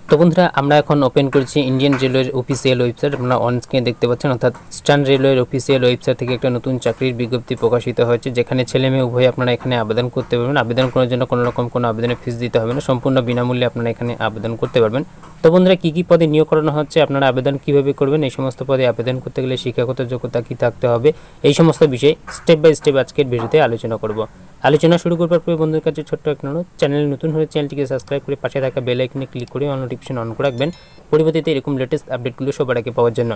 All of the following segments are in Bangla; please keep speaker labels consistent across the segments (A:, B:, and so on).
A: তো বন্ধুরা আমরা এখন ওপেন করেছি ইন্ডিয়ান রেলওয়ের অফিসিয়াল ওয়েবসাইট। আপনারা অন স্ক্রিনে দেখতে পাচ্ছেন, অর্থাৎ ইস্টার্ন রেলওয়ের অফিসিয়াল ওয়েবসাইট থেকে একটা নতুন চাকরির বিজ্ঞপ্তি প্রকাশিত হয়েছে, যেখানে ছেলে মেয়ে উভয় আপনারা এখানে আবেদন করতে পারবেন। আবেদন করার জন্য কোনো রকম কোনো আবেদনের ফিস দিতে হবে না, সম্পূর্ণ বিনামূল্যে আপনারা এখানে আবেদন করতে পারবেন। তো বন্ধুরা কী কী পদে নিয়োগ করানো হচ্ছে, আপনারা আবেদন কীভাবে করবেন, এই সমস্ত পদে আবেদন করতে গেলে শিক্ষাগত যোগ্যতা কী থাকতে হবে, এই সমস্ত বিষয়ে স্টেপ বাই স্টেপ আজকের ভিডিওতে আলোচনা করব। আলোচনা শুরু করবার পরে বন্ধুদের কাছে ছোট্ট একটা অনুরোধ, চ্যানেল নতুন হলে চ্যানেলটিকে সাবস্ক্রাইব করে পাশে থাকা বেল আইকনে ক্লিক করে অল নোটিফিকেশন অন করে রাখবেন, পরবর্তীতে এরকম লেটেস্ট আপডেটগুলো সবার আগে পাওয়ার জন্য।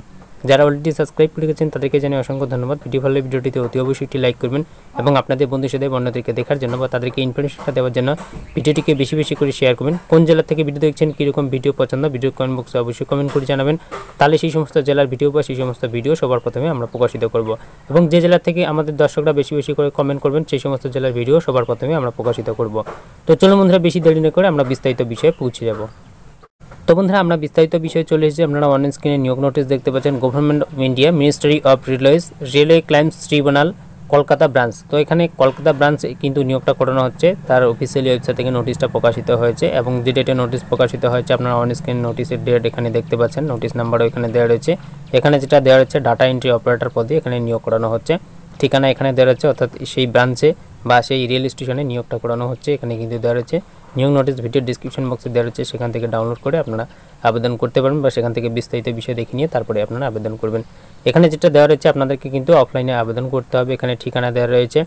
A: যারা অলরেডি সাবস্ক্রাইব করে গেছেন তাদেরকে জানাই অসংখ্য ধন্যবাদ। ভিডিও ভালো ভিডিওটিতে অতি অবশ্যই একটি লাইক করবেন এবং আপনাদের বন্ধুর সাথে অন্যদেরকে দেখার জন্য বা তাদেরকে ইনফরমেশনটা দেওয়ার জন্য ভিডিওটিকে বেশি বেশি করে শেয়ার করবেন। কোন জেলা থেকে ভিডিও দেখছেন, কীরকম ভিডিও পছন্দ, ভিডিও কমেন্ট বক্সে অবশ্যই কমেন্ট করে জানাবেন, তাহলে সেই সমস্ত জেলার ভিডিও বা সেই সমস্ত ভিডিও সবার প্রথমে আমরা প্রকাশিত করব। এবং যে জেলা থেকে আমাদের দর্শকরা বেশি বেশি করে কমেন্ট করবেন সেই সমস্ত জেলার ভিডিও সবার প্রথমে আমরা প্রকাশিত করব। তো চলুন বন্ধুরা বেশি দেরি না করে আমরা বিস্তারিত বিষয়ে পৌঁছে যাব। তো বন্ধুরা আমরা বিস্তারিত বিষয়ে চলে এসেছি। আপনারা অনলাইন স্ক্রিনে নিয়োগ নোটিশ দেখতে পাচ্ছেন, government of India, ministry of railways, railway claims tribunal, Kolkata branch. তো এখানে কলকাতা ব্রাঞ্চ কিন্তু নিয়োগটা করানো হচ্ছে, তার অফিসিয়ালি ওয়েবসাইট থেকে নোটিশটা প্রকাশিত হয়েছে এবং যে ডেটে নোটিশ প্রকাশিত হয়েছে আপনারা অন স্ক্রিন নোটিশের ডেট এখানে দেখতে পাচ্ছেন, নোটিশ নাম্বারও এখানে দেওয়া রয়েছে। এখানে যেটা দেওয়া রয়েছে ডাটা এন্ট্রি অপারেটর পদে এখানে নিয়োগ করানো হচ্ছে, ঠিকানা এখানে দেওয়া রয়েছে, অর্থাৎ সেই ব্রাঞ্চে বা সেই রেল স্টেশনে নিয়োগটা করানো হচ্ছে এখানে কিন্তু দেওয়া রয়েছে। নিয়োগ নোটিশ ভিডিও ডিসক্রিপশন বক্সে দেওয়া রয়েছে, সেখান থেকে ডাউনলোড করে আপনারা আবেদন করতে পারবেন বা সেখান থেকে বিস্তারিত বিষয় দেখে নিয়ে তারপরে আপনারা আবেদন করবেন। এখানে যেটা দেওয়া রয়েছে আপনাদেরকে কিন্তু অফলাইনে আবেদন করতে হবে। এখানে ঠিকানা দেওয়া রয়েছে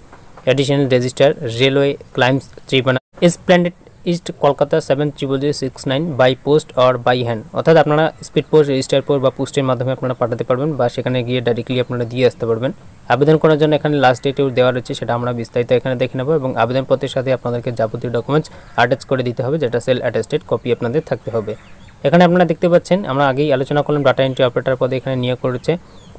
A: additional register railway claims tribunal, esplanade east Kolkata 70069 by post or by hand, অর্থাৎ আপনারা স্পিড পোস্ট, রেজিস্টার পোস্ট বা পোস্টের মাধ্যমে আপনারা পাঠাতে পারবেন বা সেখানে গিয়ে ডাইরেক্টলি আপনারা দিয়ে আসতে পারবেন। আবেদন করার জন্য এখানে লাস্ট ডেটেও দেওয়া রয়েছে, সেটা আমরা বিস্তারিত এখানে দেখে নেব এবং আবেদনপত্রের সাথে আপনাদেরকে যাবতীয় ডকুমেন্টস অ্যাটাচ করে দিতে হবে, যেটা সেল অ্যাটাস্টেড কপি আপনাদের থাকতে হবে। এখানে আপনারা দেখতে পাচ্ছেন, আমরা আগেই আলোচনা করলাম ডাটা এন্ট্রি অপারেটর পদে এখানে নিয়োগ করেছে।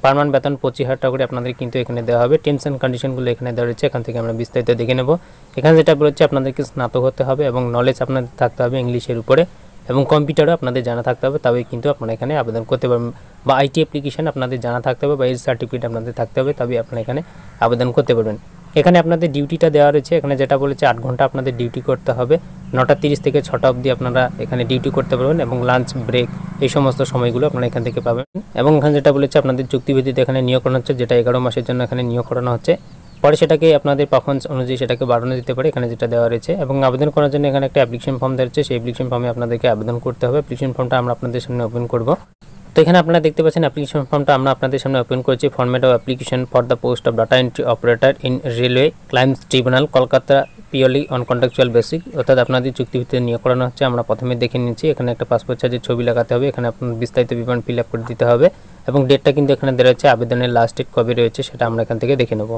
A: পার্মানেন্ট বেতন 25,000 টাকা করে আপনাদের কিন্তু এখানে দেওয়া হবে। টার্মস অ্যান্ড কন্ডিশনগুলো এখানে দেওয়া রয়েছে, এখান থেকে আমরা বিস্তারিত দেখে নেব। এখানে যেটা বলেছে আপনাদেরকে স্নাতক হতে হবে এবং নলেজ আপনাদের থাকতে হবে ইংলিশের উপরে এবং কম্পিউটারও আপনাদের জানা থাকতে হবে, তবেই কিন্তু আপনারা এখানে আবেদন করতে পারবেন। বা আইটি অ্যাপ্লিকেশন আপনাদের জানা থাকতে হবে বা এর সার্টিফিকেট আপনাদের থাকতে হবে, তবেই আপনারা এখানে আবেদন করতে পারবেন। এখানে আপনাদের ডিউটিটা দেওয়া রয়েছে, এখানে যেটা বলেছে 8 ঘন্টা আপনাদের ডিউটি করতে হবে, 9:30 থেকে 6টা অবধি আপনারা এখানে ডিউটি করতে পারবেন এবং লাঞ্চ ব্রেক এই সমস্ত সময়গুলো আপনারা এখান থেকে পাবেন। এবং এখানে যেটা বলেছে আপনাদের চুক্তিভিত্তিতে এখানে নিয়োগ করানো হচ্ছে, যেটা 11 মাসের জন্য এখানে নিয়োগ করানো হচ্ছে, পরে সেটাকে আপনাদের পারফরমেন্স অনুযায়ী সেটাকে বাড়ানো দিতে পারে, এখানে যেটা দেওয়া রয়েছে। এবং আবেদন করার জন্য এখানে একটা অ্যাপ্লিকেশন ফর্ম দেওয়া রয়েছে, সেই অ্যাপ্লিকেশন ফর্মে আপনাদেরকে আবেদন করতে হবে। অ্যাপ্লিকেশন ফর্মটা আমরা আপনাদের সামনে ওপেন করব। তো এখানে আপনারা দেখতে পাচ্ছেন অ্যাপ্লিকেশন ফর্মটা আমরা আপনাদের সামনে ওপেন করেছি। Format of application for the post of data entry operator in railway claims tribunal Kolkata purely on contractual basic, অর্থাৎ আপনাদের চুক্তিভিত্তিতে নিয়োগ করানো হচ্ছে। আমরা প্রথমে দেখে নিচ্ছি, এখানে একটা পাসপোর্ট সাইজের ছবি লাগাতে হবে, এখানে আপনার বিস্তারিত বিবরণ ফিল আপ করে দিতে হবে এবং ডেটটা কিন্তু এখানে দেওয়া রয়েছে, আবেদনের লাস্ট ডেট কবে রয়েছে সেটা আমরা এখান থেকে দেখে নেব।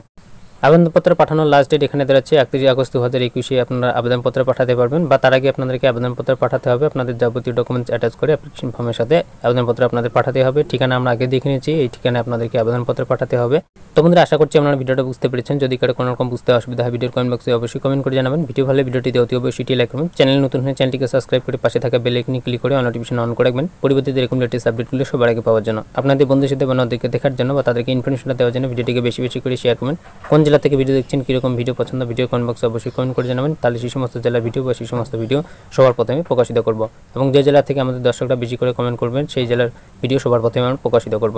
A: আবেদনপত্র পাঠানোর লাস্ট ডেট এখানে দেওয়া আছে 31 আগস্ট 2021 আপনারা আবেদনপত্র পাঠাতে পারবেন, বা তার আগে আপনাদেরকে আবেদনপত্র পাঠাতে হবে। আপনাদের যাবতীয় ডকুমেন্টস অ্যাটাচ করে অ্যাপ্লিকেশন ফর্মের সাথে আবেদনপত্র আপনাদের পাঠাতে হবে। ঠিকানা আমরা আগে দেখে নিয়েছি, এই ঠিকানায় আপনাদেরকে আবেদনপত্র পাঠাতে হবে। তো বন্ধুরা আশা করছি আপনারা ভিডিওটা বুঝতে পেরেছেন। যদি কারো কোনো রকম বুঝতে অসুবিধা হয় ভিডিওর কমেন্ট বক্সে অবশ্যই কমেন্ট করে জানাবেন। ভিডিও ভালো ভিডিওটিতে অতি অবশ্যই লাইক করবেন। চ্যানেল নতুন হলে চ্যানেলটিকে সাবস্ক্রাইব করে পাশে থাকা বেল আইকনে ক্লিক করে অল নোটিফিকেশন অন করে রাখবেন, পরবর্তীতে এরকম লেটেস্ট আপডেটগুলো সবার আগে পাওয়ার জন্য। আপনাদের বন্ধুদের সাথে অন্যদেরকে দেখার জন্য বা তাদেরকে ইনফরমেশনটা দেওয়ার জন্য ভিডিওটিকে বেশি বেশি করে শেয়ার করবেন। কোন জেলা থেকে ভিডিও দেখছেন, কীরকম ভিডিও পছন্দ, ভিডিও কমেন্ট বক্সে অবশ্যই কমেন্ট করে জানাবেন, তাহলে সেই সমস্ত জেলার ভিডিও বা সেই সমস্ত ভিডিও সবার প্রথমে প্রকাশিত করব। এবং যে জেলা থেকে আমাদের দর্শকরা বেশি করে কমেন্ট করবেন সেই জেলার ভিডিও সবার প্রথমে আমরা প্রকাশিত করব।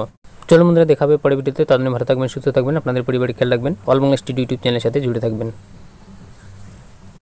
A: চলুন বন্ধুরা দেখা হবে পরের ভিডিওতে। তাদের ভালো থাকবেন, সুস্থ থাকবেন, আপনাদের পরিবারের খেয়াল রাখবেন। অল বাংলা স্টুডিও ইউটিউব চ্যানেলের সাথে জুড়ে থাকবেন।